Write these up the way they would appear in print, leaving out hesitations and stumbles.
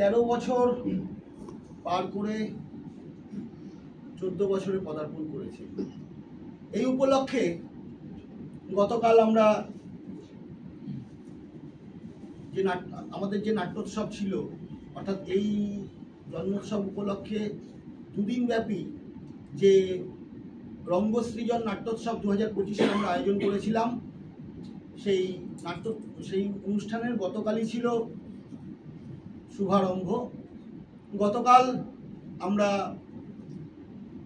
13 বছর পার করে 14 বছরে পদার্পণ করেছে। এই উপলক্ষে গতকাল আমরা যে আমাদের যে নাট্যোৎসব ছিল, অর্থাৎ এই জন্মোৎসব উপলক্ষে দুদিন ব্যাপী যে রঙ্গসৃজন নাট্যোৎসব 2025 আমরা আয়োজন করেছিলাম, সেই অনুষ্ঠানের গতকালই ছিল শুভারম্ভ। গতকাল আমরা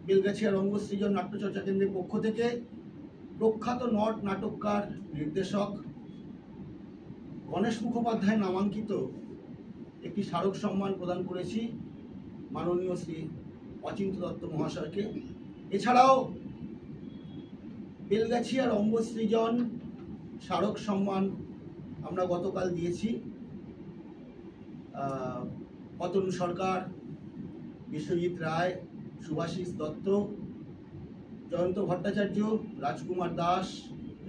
বেলগাছিয়া রঙ্গসৃজন নাট্যচর্চা কেন্দ্রের পক্ষ থেকে প্রখ্যাত নট নাটককার, নির্দেশক গণেশ মুখোপাধ্যায় নামাঙ্কিত একটি স্মারক সম্মান প্রদান করেছি মাননীয় শ্রী অচিন্ত দত্ত মহাশয়কে। এছাড়াও বেলগাছিয়া রঙ্গসৃজন স্মারক সম্মান আমরা গতকাল দিয়েছি অতনু সরকার, বিশ্বজিৎ রায়, সুভাষিস দত্ত, জয়ন্ত ভট্টাচার্য, রাজকুমার দাস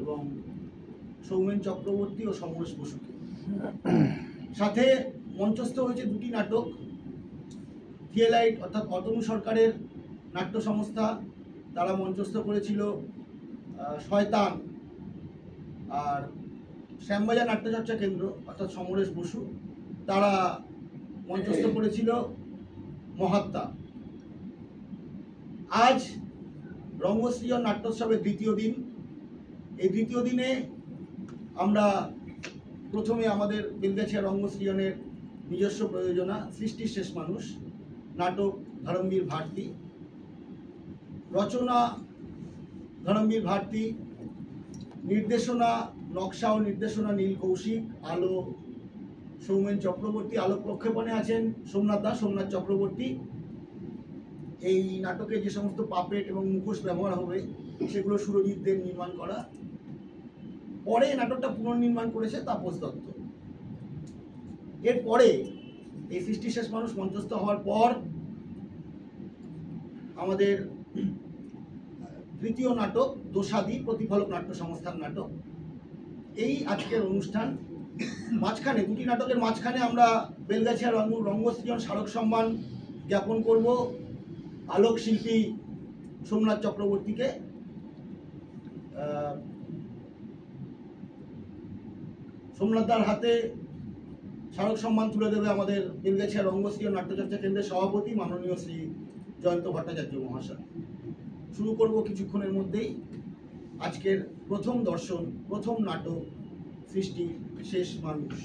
এবং সৌমেন চক্রবর্তী ও সমরেশ বসুকে। সাথে মঞ্চস্থ হয়েছে দুটি নাটক, থিয়েলাইট অর্থাৎ অতনু সরকারের নাট্য সংস্থা, তারা মঞ্চস্থ করেছিল শয়তান, আর শ্যামবাজার নাট্যচর্চা কেন্দ্র অর্থাৎ সমরেশ বসু তারা মঞ্চস্থ করেছিল মহাত্মা। আজ রঙ্গসৃজন নাট্যোৎসবের দ্বিতীয় দিন। এই দ্বিতীয় দিনে আমরা প্রথমে আমাদের বেলগাছিয়া রঙ্গসৃজনের নিজস্ব প্রযোজনা সৃষ্টির শেষ মানুষ নাটক ধরমবীর ভারতী, রচনা ধরমবীর ভারতী, নির্দেশনা নকশা ও নির্দেশনা নীল কৌশিক, আলো সৌমেন চক্রবর্তী, আলোক প্রক্ষেপণে আছেন সোমনাথ চক্রবর্তী। এই নাটকে যে সমস্ত পাপেট এবং মুখোশ ব্যবহার হবে সেগুলো সুরজিৎদের নির্মাণ করা। পরে নাটকটা পুনর্নির্মাণ করেছে তাপস দত্ত। এরপরে এই সৃষ্টি শেষ মানুষ মঞ্চস্থ হওয়ার পর আমাদের তৃতীয় নাটক দোষাদি প্রতিফলক নাট্য সংস্থার নাটক। এই আজকের অনুষ্ঠান মাঝখানে দুটি নাটকের মাঝখানে আমরা বেলগাছিয়া রঙ্গসৃজন স্মারক সম্মান জ্ঞাপন করব আলোক শিল্পী সোমনাথ চক্রবর্তীকে। সোমনাথদার হাতে স্মারক সম্মান তুলে দেবে আমাদের বেলগাছিয়া রঙ্গসৃজন নাট্যচর্চা কেন্দ্রের সভাপতি মাননীয় শ্রী জয়ন্ত ভট্টাচার্য মহাশয়। শুরু করব কিছুক্ষণের মধ্যেই আজকের প্রথম দর্শন, প্রথম নাটক সৃষ্টি শেষ মানুষ।